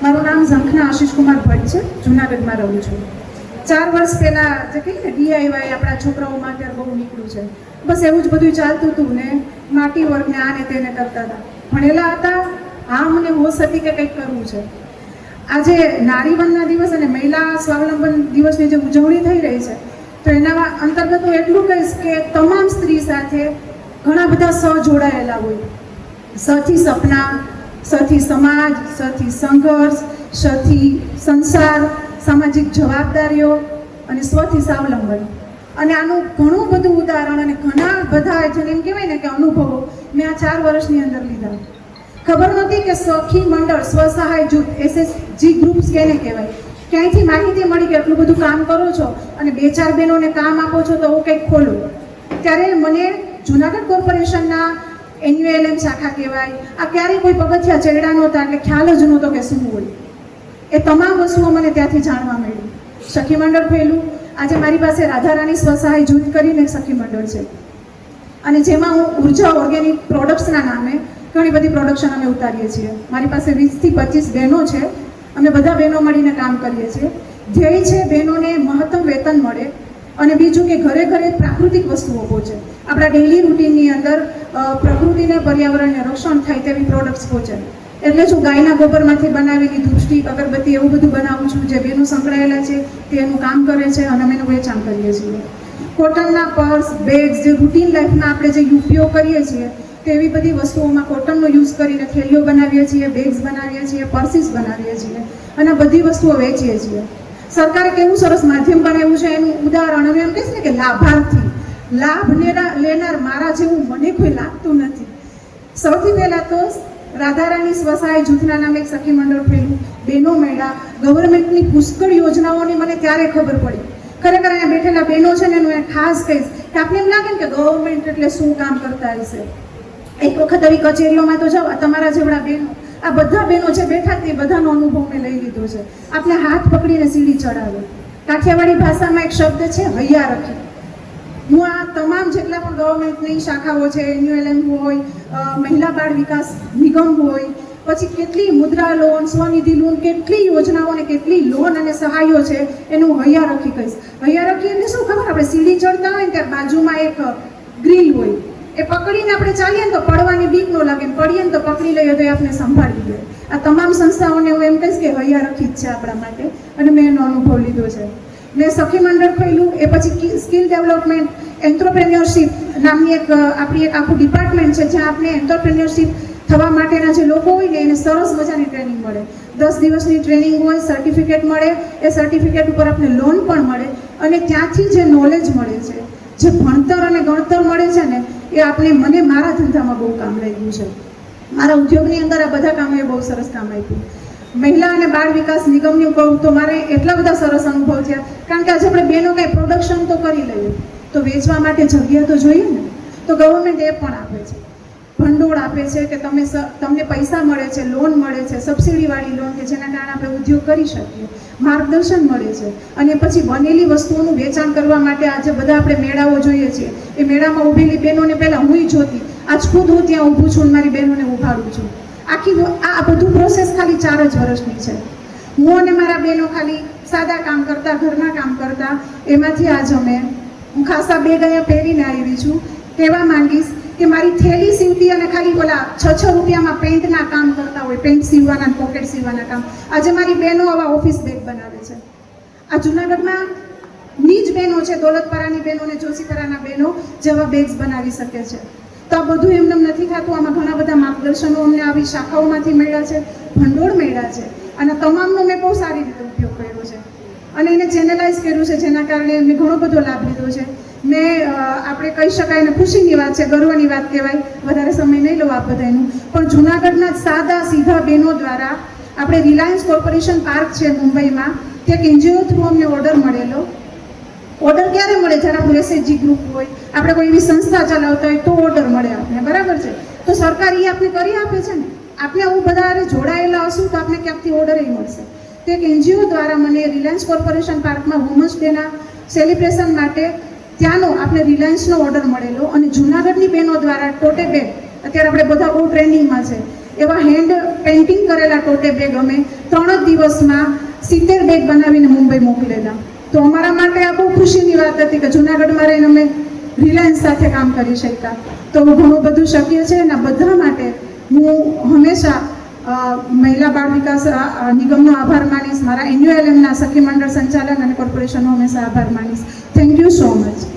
મારું નામ ઝંખના આશીષ કુમાર ભટ્ટ છે, જુનાગઢમાં રહું છું. 4 વર્ષ પહેલાં જે કહીએ ને ડીઆઈવાય આપણા છોકરાઓમાં અત્યારે બહુ નીકળ્યું છે, બસ એવું જ બધું ચાલતું હતું ને માટી વર્ક ને આને તેને કરતા હતા. ભણેલા હતા, હા મને હોશ હતી કે કંઈક કરવું છે. આજે નારીવંદના દિવસ અને મહિલા સ્વાવલંબન દિવસની જે ઉજવણી થઈ રહી છે, તો એના અંતર્ગત હું એટલું કહીશ કે તમામ સ્ત્રી સાથે ઘણા બધા સ જોડાયેલા હોય. સથી સપના, સથી સમાજ, સથી સંઘર્ષ, સથી સંસાર, સામાજિક જવાબદારીઓ અને સ્વથી સ્વાવલંબન. અને આનું ઘણું બધું ઉદાહરણ અને ઘણા બધા જેને એમ કહેવાય ને કે અનુભવો મેં આ 4 વર્ષની અંદર લીધા. ખબર નહોતી કે સખી મંડળ, સ્વસહાય જૂથ, એસએસજી ગ્રુપ્સ કેને કહેવાય. ક્યાંયથી માહિતી મળી કે એટલું બધું કામ કરો છો અને 2-4 બહેનોને કામ આપો છો તો હું કંઈક ખોલું. ત્યારે મને જુનાગઢ કોર્પોરેશનના એન્યુએલએમ શાખા કહેવાય, આ ક્યારેય કોઈ પગથિયા ચડ્યા નહોતા એટલે ખ્યાલ જ નહોતો કે શું હોય. એ તમામ વસ્તુઓ મને ત્યાંથી જાણવા મળી. સખી મંડળ ખોલ્યું. આજે મારી પાસે રાધારાણી સ્વસહાય જૂથ કરીને એક સખી મંડળ છે અને જેમાં હું ઉર્જા ઓર્ગેનિક પ્રોડક્ટ્સના નામે ઘણી બધી પ્રોડક્શન અમે ઉતારીએ છીએ. મારી પાસે 20 થી 25 બહેનો છે. અમે બધા બહેનો મળીને કામ કરીએ છીએ. ધ્યેય છે બહેનોને મહત્તમ વેતન મળે અને બીજું કે ઘરે ઘરે પ્રાકૃતિક વસ્તુઓ પહોંચે. આપણા ડેઇલી રૂટીનની અંદર પ્રકૃતિને, પર્યાવરણને રક્ષણ થાય તેવી પ્રોડક્ટ્સ પહોંચે. એટલે જ હું ગાયના ગોબરમાંથી બનાવેલી ધૂપસ્ટિક, અગરબત્તી એવું બધું બનાવું છું. જે બહેનો સંકળાયેલા છે તે એનું કામ કરે છે અને અમે એનું વેચાણ કરીએ છીએ. કોટનના પર્સ, બેગ્સ, જે રૂટીન લાઈફમાં આપણે જે ઉપયોગ કરીએ છીએ તેવી બધી વસ્તુઓમાં કોટનનો યુઝ કરીને થેલીઓ બનાવીએ છીએ, બેગ્સ બનાવીએ છીએ, પર્સીસ બનાવીએ છીએ અને બધી વસ્તુઓ વેચીએ છીએ. સરકારે કેવું સરસ માધ્યમ બનાવ્યું છે, એનું ઉદાહરણ અમે એમ કહીશ ને કે લાભાર્થી, લાભ લેનાર મારા જેવું મને કોઈ લાગતું નથી. સૌથી પહેલાં તો રાધારાણી સ્વસહાય જૂથના નામે એક સખી મંડળ ખોલ્યું. બહેનો મળ્યા. ગવર્મેન્ટની પુષ્કળ યોજનાઓની મને ત્યારે ખબર પડી. ખરેખર અહીંયા બેઠેલા બહેનો છે ને એનું ખાસ કહીશ કે આપણે એમ લાગે ને કે ગવર્મેન્ટ એટલે શું કામ કરતા હશે. એક વખત આવી કચેરીઓમાં તો જાઓ, તમારા જેવડા બહેનો, આ બધા બહેનો જે બેઠા તે બધાનો અનુભવ મેં લઈ લીધો છે. આપણે હાથ પકડીને સીડી ચડાવે. કાઠિયાવાડી ભાષામાં એક શબ્દ છે હૈયા રખી. હું આ તમામ જેટલા પણ ગવર્મેન્ટની શાખાઓ છે, એન્યુએલએમ હોય, મહિલા બાળ વિકાસ નિગમ હોય, પછી કેટલી મુદ્રા લોન, સ્વનિધિ લોન, કેટલી યોજનાઓ અને કેટલી લોન અને સહાયો છે એનું હૈયા રખી કહીશ. હૈયા રખી એટલે શું ખબર, આપણે સીડી ચડતા હોય ને ત્યારે બાજુમાં એક ગ્રીલ હોય, એ પકડીને આપણે ચાલીએ ને તો પડવાની બીક ન લાગે, પડીએ ને તો પકડી લઈએ તો એ આપણે સંભાળી લે. આ તમામ સંસ્થાઓને હું એમ કહીશ કે હૈયા રખી જ છે આપણા માટે અને મેં એનો અનુભવ લીધો છે. મેં સખી મંડળ ખોલ્યું. એ પછી સ્કિલ ડેવલપમેન્ટ, એન્ટરપ્રેન્યોરશિપ નામની આપણી એક આખું ડિપાર્ટમેન્ટ છે જ્યાં આપણે એન્ટરપ્રેન્યોરશિપ થવા માટેના જે લોકો હોય ને એને સરસ મજાની ટ્રેનિંગ મળે. 10 દિવસની ટ્રેનિંગ હોય, સર્ટિફિકેટ મળે, એ સર્ટિફિકેટ ઉપર આપણે લોન પણ મળે અને ત્યાંથી જે નોલેજ મળે છે, જે ભણતર અને ગણતર મળે છે ને, એ મને મારા ધંધામાં બહુ કામ લાગ્યું છે. મારા ઉદ્યોગની અંદર આ બધા કામોએ બહુ સરસ કામ આપ્યું. મહિલા અને બાળ વિકાસ નિગમનું કહું તો મારે એટલા બધા સરસ અનુભવ થયા, કારણ કે આજે આપણે બહેનો કંઈ પ્રોડક્શન તો કરી લઈએ તો વેચવા માટે જગ્યા તો જોઈએ ને. તો ગવર્મેન્ટ એ પણ આપે છે, ભંડોળ આપે છે કે તમને પૈસા મળે છે, લોન મળે છે, સબસિડીવાળી લોન કે જેના કારણે આપણે ઉદ્યોગ કરી શકીએ, માર્ગદર્શન મળે છે. અને પછી બનેલી વસ્તુઓનું વેચાણ કરવા માટે આજે બધા આપણે મેળાઓ જોઈએ છીએ. એ મેળામાં ઊભેલી બહેનોને પહેલાં હું જોતી, આજ ખુદ હું ત્યાં ઊભું છું અને મારી બહેનોને ઉભાડું છું. આખી આ બધું પ્રોસેસ ખાલી 4 જ વર્ષની છે. હું અને મારા બહેનો ખાલી સાદા કામ કરતા, ઘરના કામ કરતા, એમાંથી આજ હું ખાસા બેગ અહીંયા પહેરીને આવી છું. કહેવા માંગીશ કે મારી થેલી સીવતી અને ખાલી બોલા 6 રૂપિયામાં પેન્ટના કામ કરતા હોય, પેન્ટ સીવવાના, પોકેટ સીવવાના કામ, આજે મારી બહેનો આવા ઓફિસ બેગ બનાવે છે. આ જુનાગઢમાં ની જ બહેનો છે, દોલતપરાની બહેનો અને જોશીપરાના બહેનો જેવા બેગ્સ બનાવી શકે છે. તો આ બધું એમને નથી થતું. આમાં ઘણા બધા માર્ગદર્શનો અમને આવી શાખાઓમાંથી મળ્યા છે, ભંડોળ મળ્યા છે અને તમામનો મેં બહુ સારી રીતે ઉપયોગ કર્યો છે અને એને ચેનલાઇઝ કર્યું છે, જેના કારણે મેં ઘણો બધો લાભ લીધો છે. મેં આપણે કહી શકાય ને ખુશીની વાત છે, ગર્વની વાત કહેવાય. વધારે સમય નહીં લઉં આપ બધાનું, પણ જુનાગઢના સાદા સીધા બહેનો દ્વારા આપણે રિલાયન્સ કોર્પોરેશન પાર્ક છે મુંબઈમાં, ત્યાં એનજીઓ થ્રુ અમને ઓર્ડર મળેલો. ઓર્ડર ક્યારે મળે? જ્યારે આપણું એસએચજી ગ્રુપ હોય, આપણે કોઈ એવી સંસ્થા ચલાવતા હોય તો ઓર્ડર મળે આપણે, બરાબર છે. તો સરકાર એ આપણે કરી આપે છે ને. આપણે આવું બધા જોડાયેલા હશું તો આપણે ક્યાંકથી ઓર્ડર મળશે. તો એક એનજીઓ દ્વારા મને રિલાયન્સ કોર્પોરેશન પાર્કમાં વુમન્સ ડેના સેલિબ્રેશન માટે ત્યાંનો આપણે રિલાયન્સનો ઓર્ડર મળેલો અને જૂનાગઢની બહેનો દ્વારા ટોટે બેગ, અત્યારે આપણે બધા બહુ ટ્રેન્ડિંગમાં છે, એવા હેન્ડ પેઇન્ટિંગ કરેલા ટોટે બેગ અમે 3 જ દિવસમાં 70 બેગ બનાવીને મુંબઈ મોકલેલા. તો અમારા માટે આ બહુ ખુશીની વાત હતી કે જુનાગઢમાં રહીને અમે રિલાયન્સ સાથે કામ કરી શક્યા. તો ઘણું બધું શક્ય છે અને બધા માટે હું હંમેશા મહિલા બાળ વિકાસ નિગમનો આભાર માનીશ. મારા એન્યુએલએમના સખી મંડળ સંચાલન અને કોર્પોરેશનનો હંમેશા આભાર માનીશ. Thank you so much.